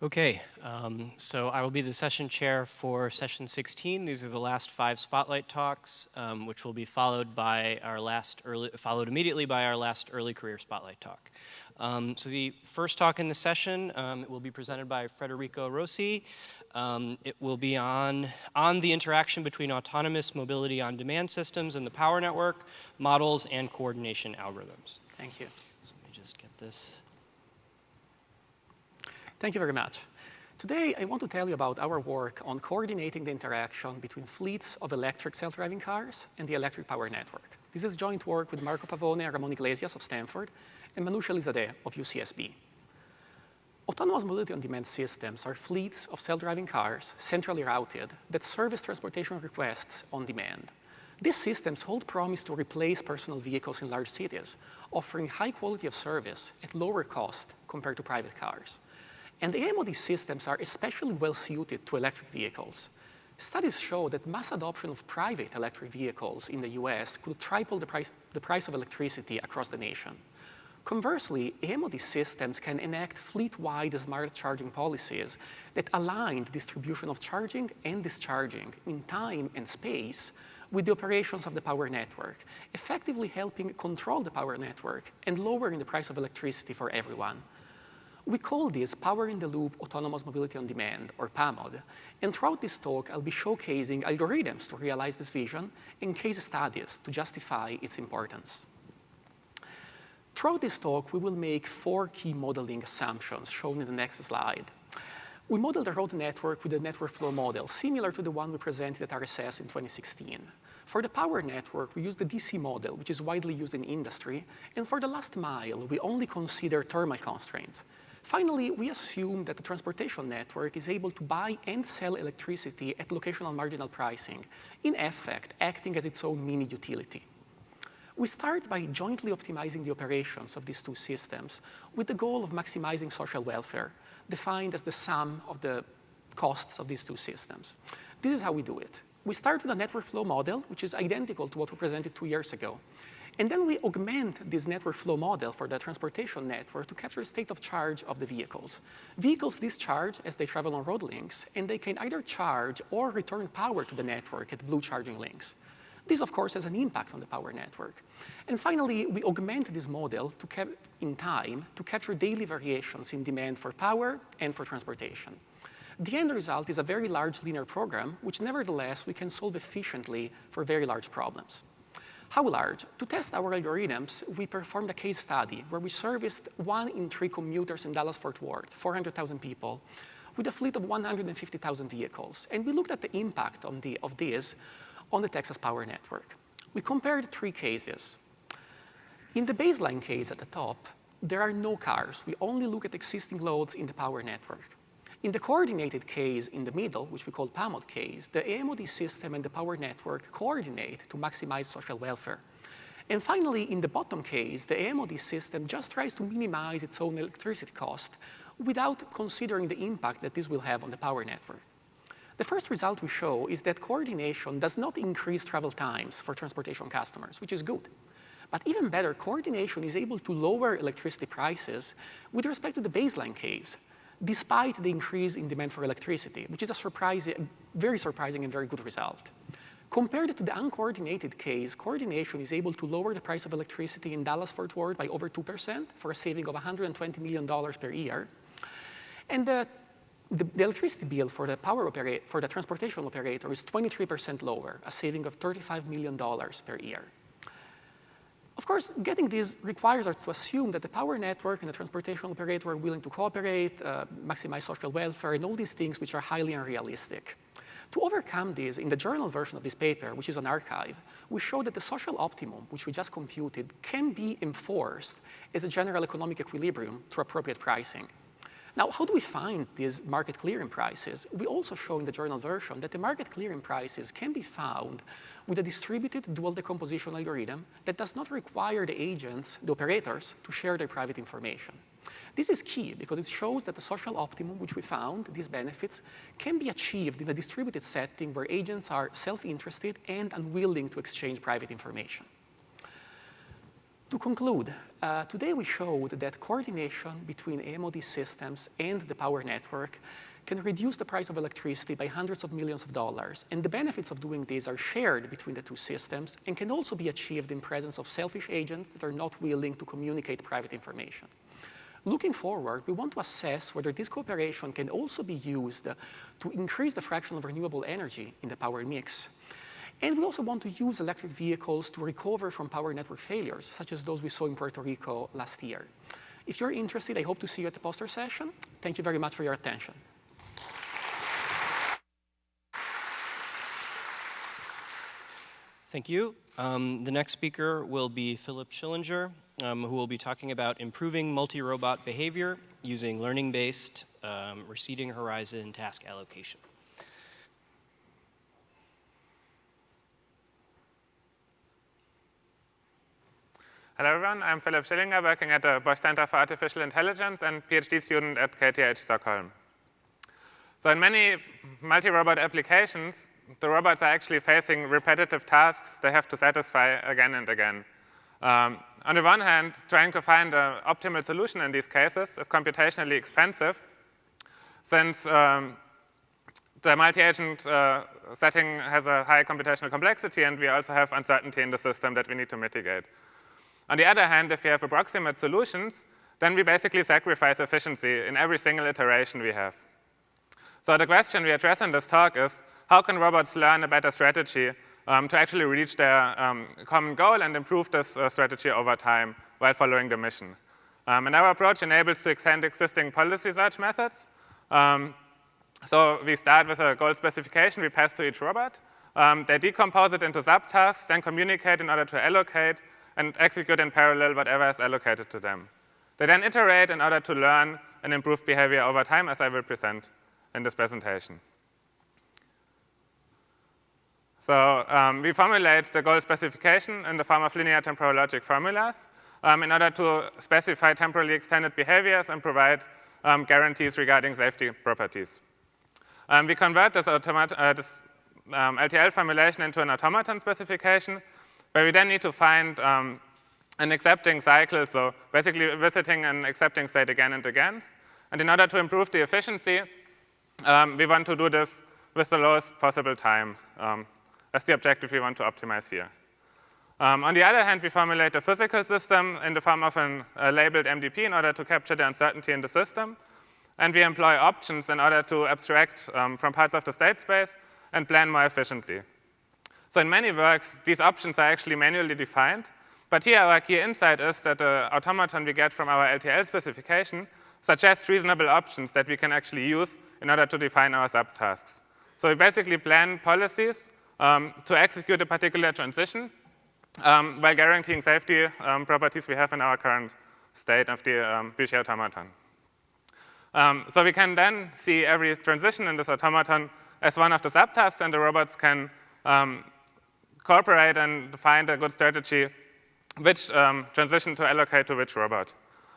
Okay, so I will be the session chair for session 16. These are the last 5 spotlight talks, which will be followed immediately by our last early career spotlight talk. So the first talk in the session will be presented by Federico Rossi. It will be on the interaction between autonomous mobility on demand systems and the power network, models, and coordination algorithms. Thank you. So let me just get this. Thank you very much. Today, I want to tell you about our work on coordinating the interaction between fleets of electric self-driving cars and the electric power network. This is joint work with Marco Pavone and Ramon Iglesias of Stanford and Manouche Elizadeh of UCSB. Autonomous mobility on-demand systems are fleets of self-driving cars centrally routed that service transportation requests on demand. These systems hold promise to replace personal vehicles in large cities, offering high quality of service at lower cost compared to private cars. And the aim of these systems are especially well suited to electric vehicles. Studies show that mass adoption of private electric vehicles in the US could triple the price of electricity across the nation. Conversely, AMOD systems can enact fleet-wide smart charging policies that align the distribution of charging and discharging in time and space with the operations of the power network, effectively helping control the power network and lowering the price of electricity for everyone. We call this Power-in-the-Loop Autonomous Mobility on Demand, or PAMOD. And throughout this talk, I'll be showcasing algorithms to realize this vision and case studies to justify its importance. Throughout this talk, we will make 4 key modeling assumptions shown in the next slide. We modeled the road network with a network flow model, similar to the one we presented at RSS in 2016. For the power network, we used the DC model, which is widely used in industry. And for the last mile, we only consider thermal constraints. Finally, we assume that the transportation network is able to buy and sell electricity at locational marginal pricing, in effect, acting as its own mini utility. We start by jointly optimizing the operations of these 2 systems with the goal of maximizing social welfare, defined as the sum of the costs of these 2 systems. This is how we do it. We start with a network flow model, which is identical to what we presented 2 years ago. And then we augment this network flow model for the transportation network to capture the state of charge of the vehicles. Vehicles discharge as they travel on road links, and they can either charge or return power to the network at blue charging links. This, of course, has an impact on the power network. And finally, we augment this model in time to capture daily variations in demand for power and for transportation. The end result is a very large linear program, which nevertheless we can solve efficiently for very large problems. How large? To test our algorithms, we performed a case study where we serviced 1 in 3 commuters in Dallas-Fort Worth, 400,000 people, with a fleet of 150,000 vehicles. And we looked at the impact of this on the Texas power network. We compared 3 cases. In the baseline case at the top, there are no cars. We only look at existing loads in the power network. In the coordinated case in the middle, which we call PAMOD case, the AMOD system and the power network coordinate to maximize social welfare. And finally, in the bottom case, the AMOD system just tries to minimize its own electricity cost without considering the impact that this will have on the power network. The first result we show is that coordination does not increase travel times for transportation customers, which is good. But even better, coordination is able to lower electricity prices with respect to the baseline case, despite the increase in demand for electricity, which is a very surprising and very good result. Compared to the uncoordinated case, coordination is able to lower the price of electricity in Dallas-Fort Worth by over 2% for a saving of $120 million per year. And the electricity bill for the transportation operator is 23% lower, a saving of $35 million per year. Of course, getting this requires us to assume that the power network and the transportation operator are willing to cooperate, maximize social welfare, and all these things which are highly unrealistic. To overcome this, in the journal version of this paper, which is an archive, we show that the social optimum, which we just computed, can be enforced as a general economic equilibrium through appropriate pricing. Now, how do we find these market clearing prices? We also show in the journal version that the market clearing prices can be found with a distributed dual decomposition algorithm that does not require the agents, the operators, to share their private information. This is key because it shows that the social optimum, which we found, these benefits, can be achieved in a distributed setting where agents are self-interested and unwilling to exchange private information. To conclude, today we showed that coordination between AMOD systems and the power network can reduce the price of electricity by hundreds of millions of dollars, and the benefits of doing this are shared between the two systems and can also be achieved in presence of selfish agents that are not willing to communicate private information. Looking forward, we want to assess whether this cooperation can also be used to increase the fraction of renewable energy in the power mix. And we also want to use electric vehicles to recover from power network failures, such as those we saw in Puerto Rico last year. If you're interested, I hope to see you at the poster session. Thank you very much for your attention. Thank you. The next speaker will be Philip Schillinger, who will be talking about improving multi-robot behavior using learning-based receding horizon task allocation. Hello, everyone. I'm Philip Schillinger, working at the Bosch Center for Artificial Intelligence and PhD student at KTH Stockholm. So in many multi-robot applications, the robots are actually facing repetitive tasks they have to satisfy again and again. On the one hand, trying to find an optimal solution in these cases is computationally expensive, since the multi-agent setting has a high computational complexity, and we also have uncertainty in the system that we need to mitigate. On the other hand, if we have approximate solutions, then we basically sacrifice efficiency in every single iteration we have. So the question we address in this talk is, how can robots learn a better strategy to actually reach their common goal and improve this strategy over time while following the mission? And our approach enables to extend existing policy search methods. So we start with a goal specification we pass to each robot. They decompose it into subtasks, then communicate in order to allocate and execute in parallel whatever is allocated to them. They then iterate in order to learn and improve behavior over time, as I will present in this presentation. So we formulate the goal specification in the form of linear temporal logic formulas in order to specify temporally extended behaviors and provide guarantees regarding safety properties. We convert this LTL formulation into an automaton specification, where we then need to find an accepting cycle, so basically visiting an accepting state again and again. And in order to improve the efficiency, we want to do this with the lowest possible time. That's the objective we want to optimize here. On the other hand, we formulate a physical system in the form of a labeled MDP in order to capture the uncertainty in the system. And we employ options in order to abstract from parts of the state space and plan more efficiently. So in many works, these options are actually manually defined. But here, our key insight is that the automaton we get from our LTL specification suggests reasonable options that we can actually use in order to define our subtasks. So we basically plan policies to execute a particular transition while guaranteeing safety properties we have in our current state of the Bichet automaton. So we can then see every transition in this automaton as one of the subtasks, and the robots can cooperate and find a good strategy which transition to allocate to which robot.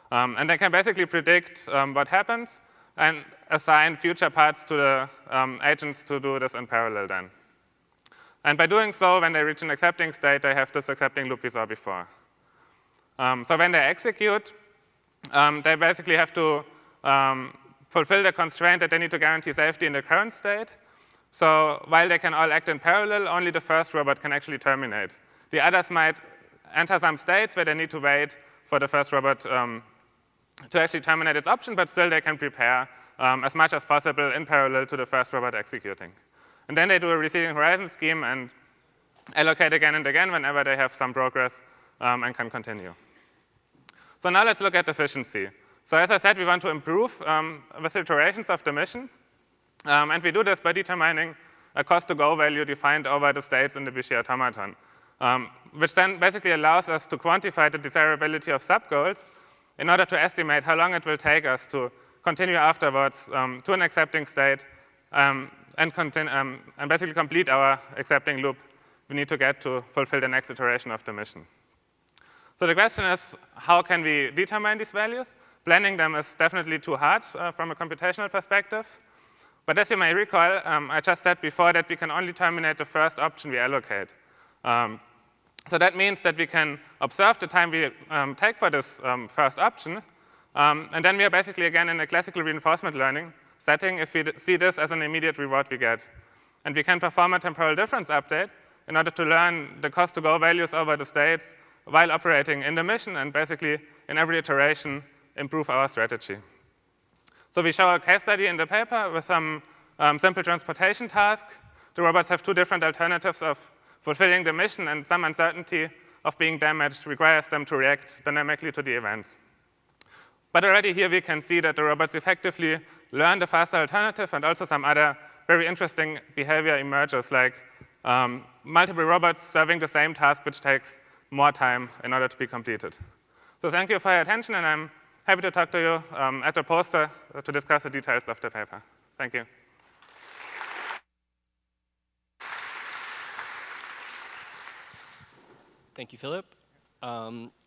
And they can basically predict what happens and assign future parts to the agents to do this in parallel then. And by doing so, when they reach an accepting state, they have this accepting loop we saw before. So when they execute, they basically have to fulfill the constraint that they need to guarantee safety in the current state. So while they can all act in parallel, only the first robot can actually terminate. The others might enter some states where they need to wait for the first robot to actually terminate its option, but still they can prepare as much as possible in parallel to the first robot executing. And then they do a receding horizon scheme and allocate again and again whenever they have some progress and can continue. So now let's look at efficiency. So as I said, we want to improve with iterations of the mission. And we do this by determining a cost-to-go value defined over the states in the Bichet automaton, which then basically allows us to quantify the desirability of subgoals in order to estimate how long it will take us to continue afterwards to an accepting state and basically complete our accepting loop we need to get to fulfill the next iteration of the mission. So the question is, how can we determine these values? Planning them is definitely too hard from a computational perspective. But as you may recall, I just said before that we can only terminate the first option we allocate. So that means that we can observe the time we take for this first option, and then we are basically again in a classical reinforcement learning setting if we see this as an immediate reward we get. And we can perform a temporal difference update in order to learn the cost-to-go values over the states while operating in the mission, and basically in every iteration improve our strategy. So we show a case study in the paper with some simple transportation task. The robots have two different alternatives of fulfilling the mission, and some uncertainty of being damaged requires them to react dynamically to the events. But already here we can see that the robots effectively learn the faster alternative, and also some other very interesting behavior emerges, like multiple robots serving the same task, which takes more time in order to be completed. So thank you for your attention, and I'm happy to talk to you at the poster to discuss the details of the paper. Thank you. Thank you, Philip.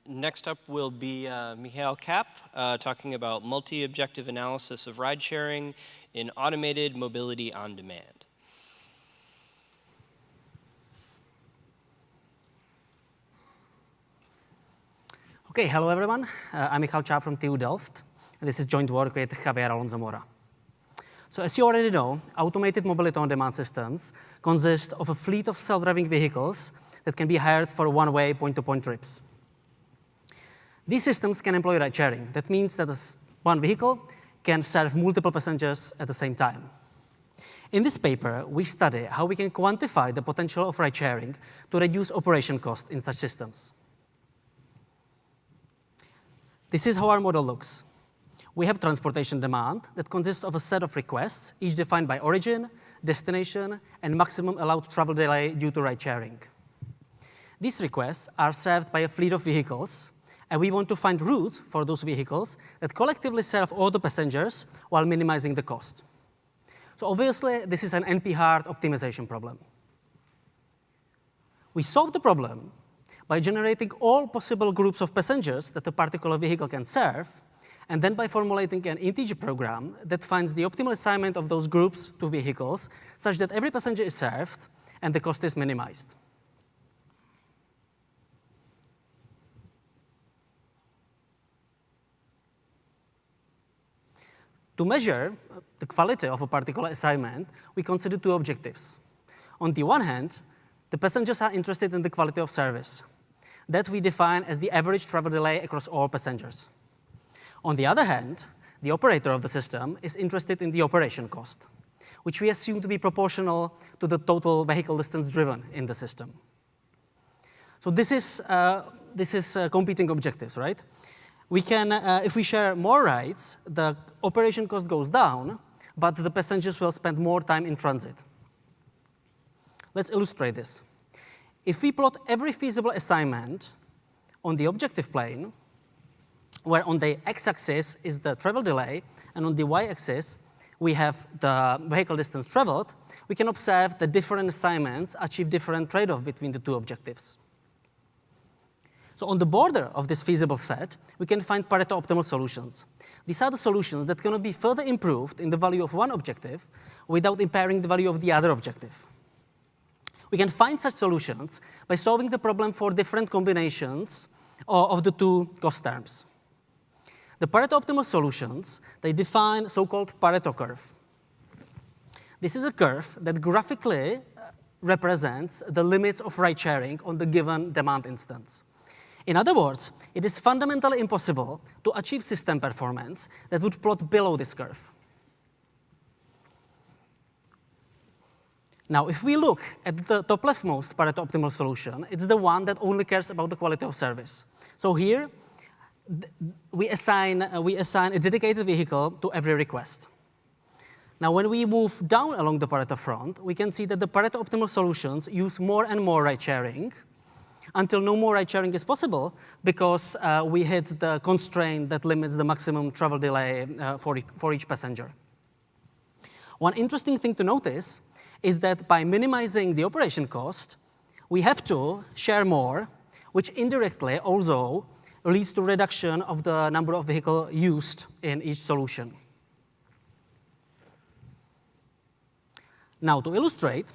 Next up will be Michael Kapp talking about multi-objective analysis of ride-sharing in automated mobility on demand. Okay, hello everyone. I'm Michael Kapp from TU Delft, and this is joint work with Javier Alonso Mora. So as you already know, automated mobility on-demand systems consist of a fleet of self-driving vehicles that can be hired for one-way point-to-point trips. These systems can employ ride-sharing. That means that one vehicle can serve multiple passengers at the same time. In this paper, we study how we can quantify the potential of ride-sharing to reduce operation cost in such systems. This is how our model looks. We have transportation demand that consists of a set of requests, each defined by origin, destination, and maximum allowed travel delay due to ride-sharing. These requests are served by a fleet of vehicles, and we want to find routes for those vehicles that collectively serve all the passengers while minimizing the cost. So obviously, this is an NP-hard optimization problem. We solve the problem by generating all possible groups of passengers that a particular vehicle can serve, and then by formulating an integer program that finds the optimal assignment of those groups to vehicles such that every passenger is served and the cost is minimized. To measure the quality of a particular assignment, we consider two objectives. On the one hand, the passengers are interested in the quality of service. That we define as the average travel delay across all passengers. On the other hand, the operator of the system is interested in the operation cost, which we assume to be proportional to the total vehicle distance driven in the system. So this is competing objectives, right? We can, if we share more rides, the operation cost goes down, but the passengers will spend more time in transit. Let's illustrate this. If we plot every feasible assignment on the objective plane, where on the x-axis is the travel delay, and on the y-axis we have the vehicle distance traveled, we can observe that different assignments achieve different trade-off between the two objectives. So on the border of this feasible set, we can find Pareto optimal solutions. These are the solutions that cannot be further improved in the value of one objective without impairing the value of the other objective. We can find such solutions by solving the problem for different combinations of the two cost terms. The Pareto optimal solutions, they define so-called Pareto curve. This is a curve that graphically represents the limits of ride-sharing on the given demand instance. In other words, it is fundamentally impossible to achieve system performance that would plot below this curve. Now, if we look at the top leftmost Pareto optimal solution, it's the one that only cares about the quality of service. So here, we assign a dedicated vehicle to every request. Now, when we move down along the Pareto front, we can see that the Pareto optimal solutions use more and more ride-sharing until no more ride-sharing is possible because we hit the constraint that limits the maximum travel delay for each passenger. One interesting thing to notice is that by minimizing the operation cost, we have to share more, which indirectly also leads to reduction of the number of vehicles used in each solution. Now, to illustrate,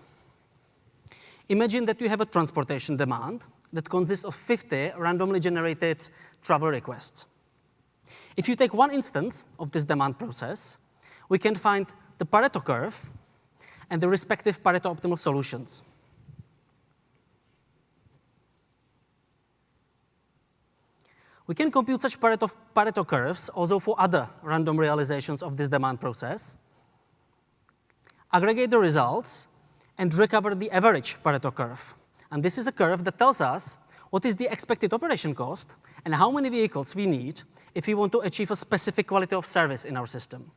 imagine that you have a transportation demand that consists of 50 randomly generated travel requests. If you take one instance of this demand process, we can find the Pareto curve and the respective Pareto optimal solutions. We can compute such Pareto curves also for other random realizations of this demand process, aggregate the results, and recover the average Pareto curve. And this is a curve that tells us what is the expected operation cost and how many vehicles we need if we want to achieve a specific quality of service in our system.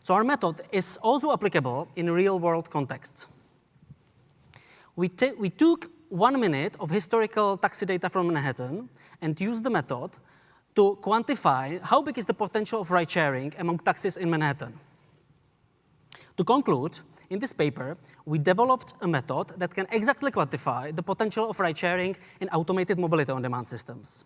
So our method is also applicable in real-world contexts. We took 1 minute of historical taxi data from Manhattan and used the method to quantify how big is the potential of ride-sharing among taxis in Manhattan. To conclude, in this paper, we developed a method that can exactly quantify the potential of ride-sharing in automated mobility on-demand systems.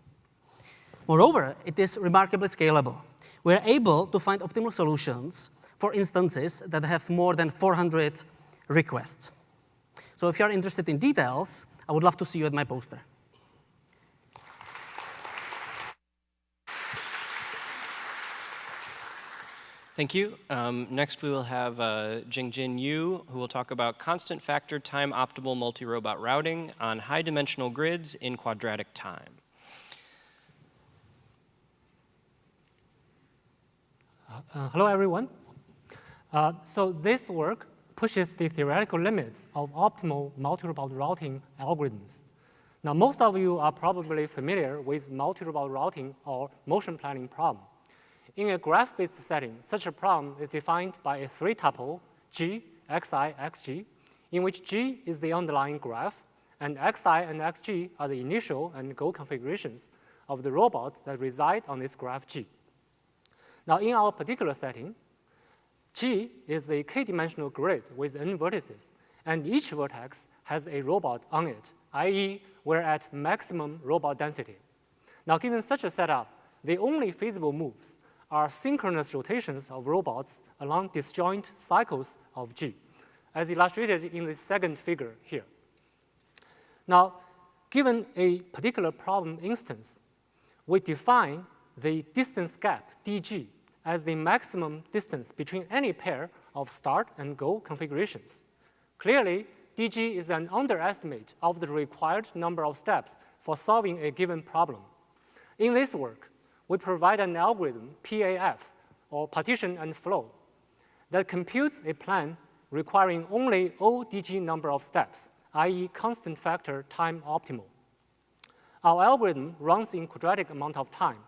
Moreover, it is remarkably scalable. We're able to find optimal solutions for instances that have more than 400 requests. So if you're interested in details, I would love to see you at my poster. Thank you. Next, we will have Jingjin Yu, who will talk about constant factor time optimal multi-robot routing on high-dimensional grids in quadratic time. Hello, everyone. So this work pushes the theoretical limits of optimal multi-robot routing algorithms. Now, most of you are probably familiar with multi-robot routing or motion planning problem. In a graph-based setting, such a problem is defined by a three-tuple G, Xi, Xg, in which G is the underlying graph, and Xi and Xg are the initial and goal configurations of the robots that reside on this graph G. Now, in our particular setting, G is a k-dimensional grid with n vertices, and each vertex has a robot on it, i.e., we're at maximum robot density. Now, given such a setup, the only feasible moves are synchronous rotations of robots along disjoint cycles of G, as illustrated in the second figure here. Now, given a particular problem instance, we define the distance gap, dg, as the maximum distance between any pair of start and go configurations. Clearly, dg is an underestimate of the required number of steps for solving a given problem. In this work, we provide an algorithm, PAF, or partition and flow, that computes a plan requiring only ODG number of steps, i.e. constant factor time optimal. Our algorithm runs in quadratic amount of time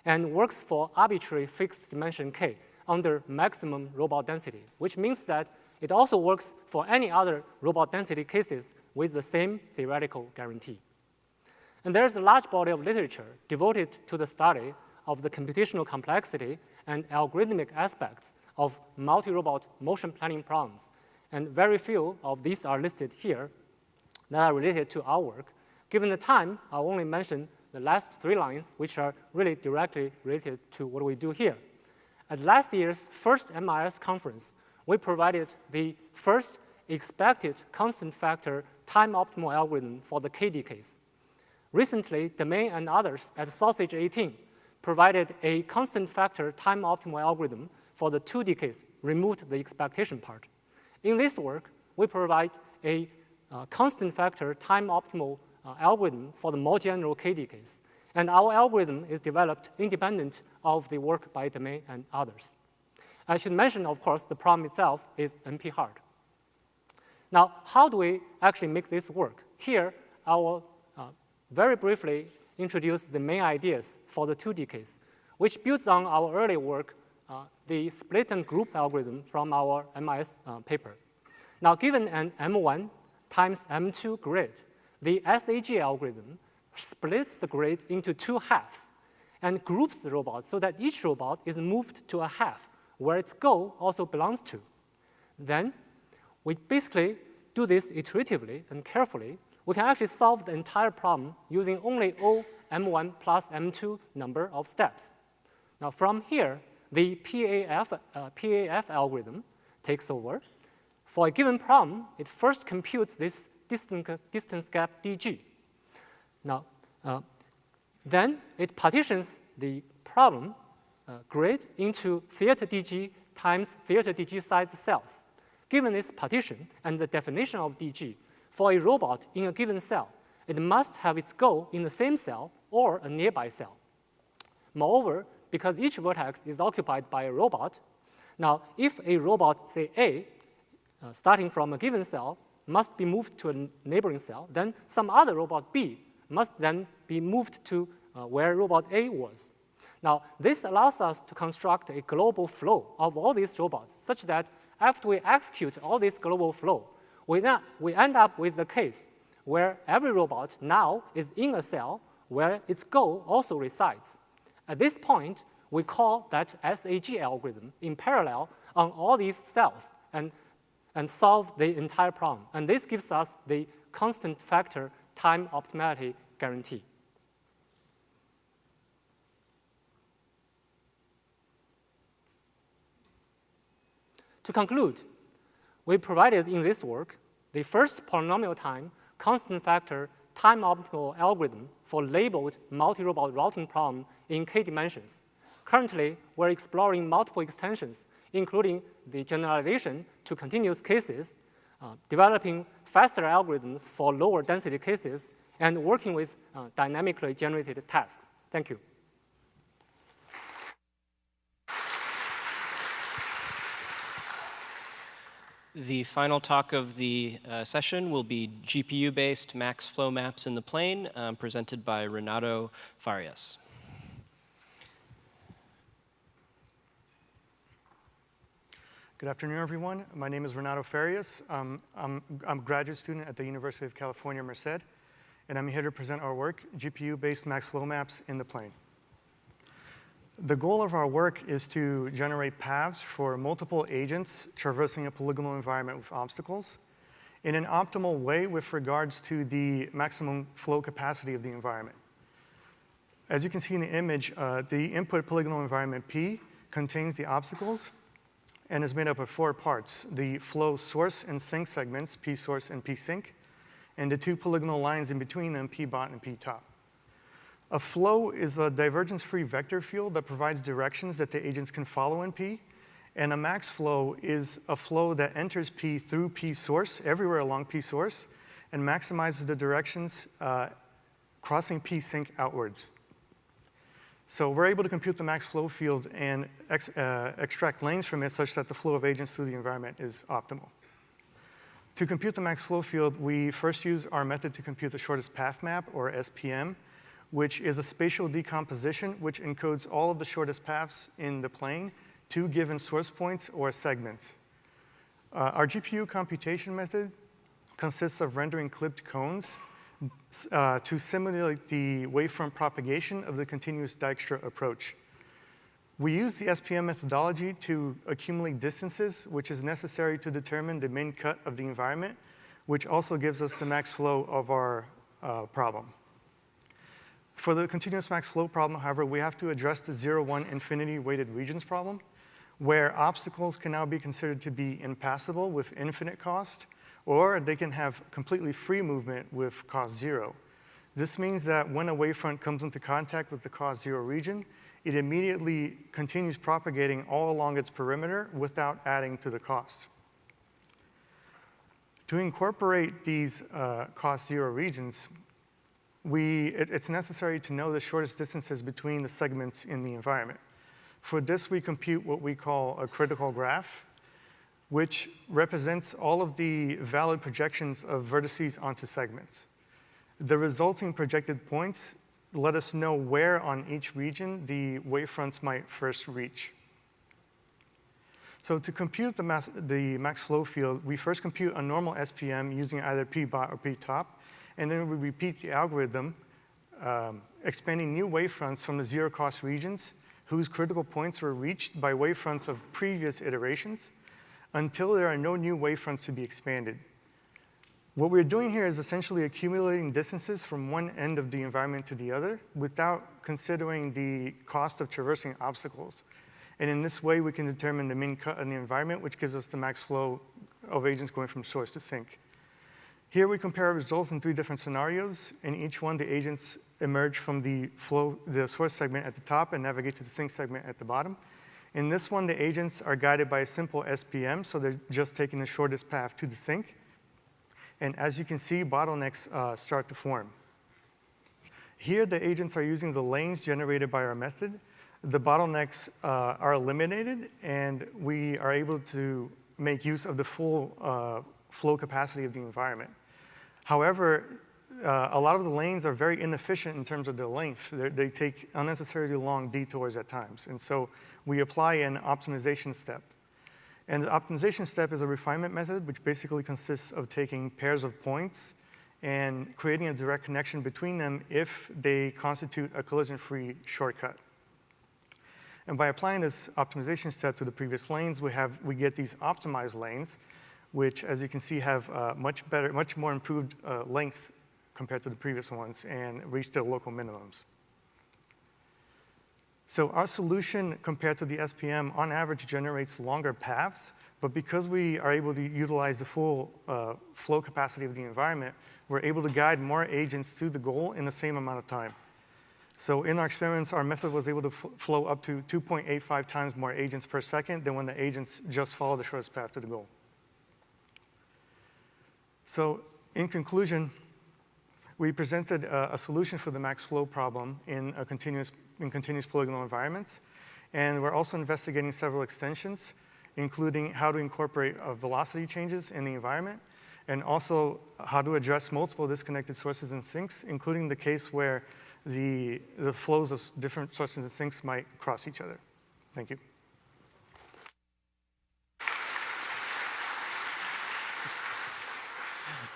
and works for arbitrary fixed dimension k under maximum robot density, which means that it also works for any other robot density cases with the same theoretical guarantee. And there's a large body of literature devoted to the study of the computational complexity and algorithmic aspects of multi-robot motion planning problems, and very few of these are listed here that are related to our work. Given the time, I'll only mention the last 3 lines, which are really directly related to what we do here. At last year's first MIS conference, we provided the first expected constant factor time optimal algorithm for the KD case. Recently, Domain and others at Sausage 18 provided a constant factor time optimal algorithm for the 2D case, removed the expectation part. In this work, we provide a constant factor time optimal algorithm for the more general KD case. And our algorithm is developed independent of the work by Domain and others. I should mention, of course, the problem itself is NP hard. Now, how do we actually make this work? Here, I will very briefly introduce the main ideas for the 2D case, which builds on our earlier work, the split and group algorithm from our MIS paper. Now, given an M1 times M2 grid, the SAG algorithm splits the grid into 2 halves and groups the robots so that each robot is moved to a half where its goal also belongs to. Then we basically do this iteratively and carefully. We can actually solve the entire problem using only O M1 plus M2 number of steps. Now from here, the PAF algorithm takes over. For a given problem, it first computes this distance gap dg. Now, then it partitions the problem grid into theater dg times theater dg size cells. Given this partition and the definition of dg, for a robot in a given cell, it must have its goal in the same cell or a nearby cell. Moreover, because each vertex is occupied by a robot, now if a robot, say A, starting from a given cell, must be moved to a neighboring cell, then some other robot B must then be moved to where robot A was. Now, this allows us to construct a global flow of all these robots, such that after we execute all this global flow, we end up with a case where every robot now is in a cell where its goal also resides. At this point, we call that SAG algorithm in parallel on all these cells and solve the entire problem. And this gives us the constant factor time optimality guarantee. To conclude, we provided in this work the first polynomial time, constant factor, time optimal algorithm for labeled multi-robot routing problem in k dimensions. Currently, we're exploring multiple extensions, including the generalization to continuous cases, developing faster algorithms for lower density cases, and working with dynamically generated tasks. Thank you. The final talk of the session will be GPU-based max flow maps in the plane, presented by Renato Farias. Good afternoon, everyone. My name is Renato Farias. I'm a graduate student at the University of California, Merced, and I'm here to present our work, GPU-based max flow maps in the plane. The goal of our work is to generate paths for multiple agents traversing a polygonal environment with obstacles in an optimal way with regards to the maximum flow capacity of the environment. As you can see in the image, the input polygonal environment P contains the obstacles and is made up of 4 parts: the flow source and sink segments, P source and P sink, and the 2 polygonal lines in between them, P bot and P top. A flow is a divergence-free vector field that provides directions that the agents can follow in P, and a max flow is a flow that enters P through P source, everywhere along P source, and maximizes the directions crossing P sink outwards. So we're able to compute the max flow field and extract lanes from it such that the flow of agents through the environment is optimal. To compute the max flow field, we first use our method to compute the shortest path map, or SPM, which is a spatial decomposition which encodes all of the shortest paths in the plane to given source points or segments. Our GPU computation method consists of rendering clipped cones to simulate the wavefront propagation of the continuous Dijkstra approach. We use the SPM methodology to accumulate distances, which is necessary to determine the min cut of the environment, which also gives us the max flow of our problem. For the continuous max flow problem, however, we have to address the 0-1 infinity weighted regions problem, where obstacles can now be considered to be impassable with infinite cost, or they can have completely free movement with cost 0. This means that when a wavefront comes into contact with the cost 0 region, it immediately continues propagating all along its perimeter without adding to the cost. To incorporate these cost 0 regions, it's necessary to know the shortest distances between the segments in the environment. For this, we compute what we call a critical graph, which represents all of the valid projections of vertices onto segments. The resulting projected points let us know where on each region the wavefronts might first reach. So to compute the max flow field, we first compute a normal SPM using either P bot or P top, and then we repeat the algorithm, expanding new wavefronts from the 0 cost regions whose critical points were reached by wavefronts of previous iterations until there are no new wavefronts to be expanded. What we're doing here is essentially accumulating distances from one end of the environment to the other without considering the cost of traversing obstacles. And in this way, we can determine the min cut in the environment, which gives us the max flow of agents going from source to sink. Here we compare results in 3 different scenarios. In each one, the agents emerge from the source segment at the top and navigate to the sink segment at the bottom. In this one, the agents are guided by a simple SPM, so they're just taking the shortest path to the sink. And as you can see, bottlenecks start to form. Here, the agents are using the lanes generated by our method. The bottlenecks are eliminated, and we are able to make use of the full flow capacity of the environment. However, a lot of the lanes are very inefficient in terms of their length. They take unnecessarily long detours at times. And so we apply an optimization step. And the optimization step is a refinement method, which basically consists of taking pairs of points and creating a direct connection between them if they constitute a collision-free shortcut. And by applying this optimization step to the previous lanes, we get these optimized lanes, which, as you can see, have much more improved lengths compared to the previous ones and reach their local minimums. So our solution compared to the SPM, on average, generates longer paths. But because we are able to utilize the full flow capacity of the environment, we're able to guide more agents to the goal in the same amount of time. So in our experiments, our method was able to flow up to 2.85 times more agents per second than when the agents just follow the shortest path to the goal. So in conclusion, we presented a solution for the max flow problem in continuous polygonal environments. And we're also investigating several extensions, including how to incorporate velocity changes in the environment, and also how to address multiple disconnected sources and sinks, including the case where the flows of different sources and sinks might cross each other. Thank you.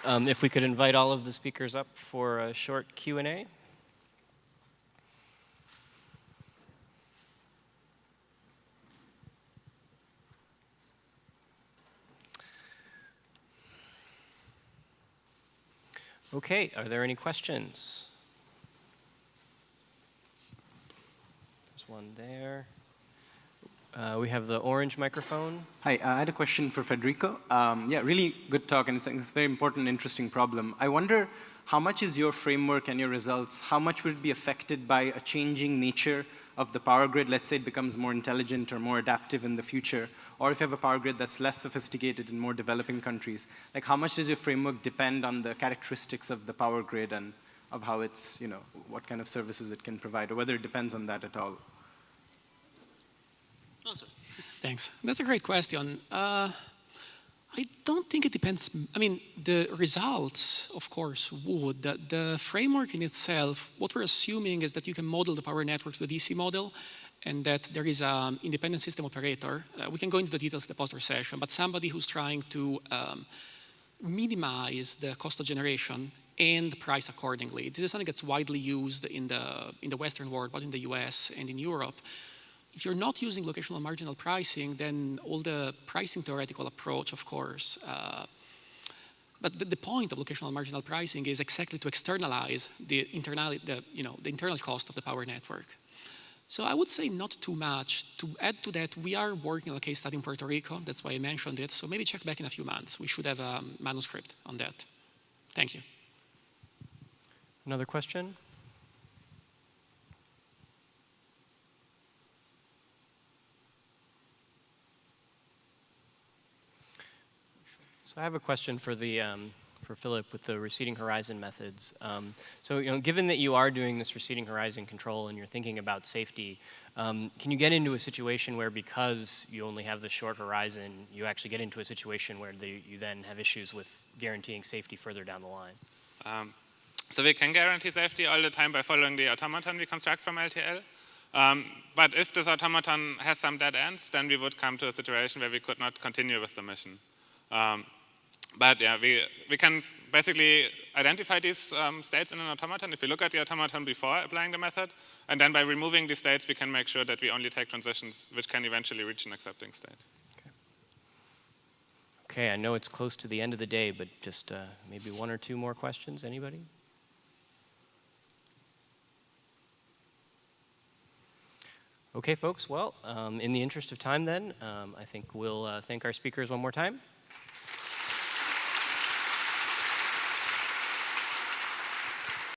If we could invite all of the speakers up for a short Q&A. Okay, are there any questions? There's one there. We have the orange microphone. Hi, I had a question for Federico. Yeah, really good talk, and it's a very important, interesting problem. I wonder how much is your framework and your results, how much would it be affected by a changing nature of the power grid? Let's say it becomes more intelligent or more adaptive in the future, or if you have a power grid that's less sophisticated in more developing countries. Like, how much does your framework depend on the characteristics of the power grid and of how it's, what kind of services it can provide, or whether it depends on that at all? Thanks. That's a great question. I don't think it depends. I mean, the results, of course, would. The framework in itself, what we're assuming is that you can model the power network to the DC model, and that there is an independent system operator. We can go into the details of the poster session, but somebody who's trying to minimize the cost of generation and price accordingly. This is something that's widely used in the Western world, but in the US and in Europe. If you're not using locational marginal pricing, then all the pricing theoretical approach, of course. But the point of locational marginal pricing is exactly to externalize the internal cost of the power network. So I would say not too much. To add to that, we are working on a case study in Puerto Rico. That's why I mentioned it. So maybe check back in a few months. We should have a manuscript on that. Thank you. Another question? So I have a question for Philip with the receding horizon methods. Given that you are doing this receding horizon control and you're thinking about safety, can you get into a situation where, because you only have the short horizon, you actually get into a situation where you then have issues with guaranteeing safety further down the line? So we can guarantee safety all the time by following the automaton we construct from LTL. But if this automaton has some dead ends, then we would come to a situation where we could not continue with the mission. But yeah, we can basically identify these states in an automaton if we look at the automaton before applying the method, and then by removing these states, we can make sure that we only take transitions which can eventually reach an accepting state. Okay, I know it's close to the end of the day, but just maybe one or two more questions. Anybody? Okay, folks. Well, in the interest of time then, I think we'll thank our speakers one more time.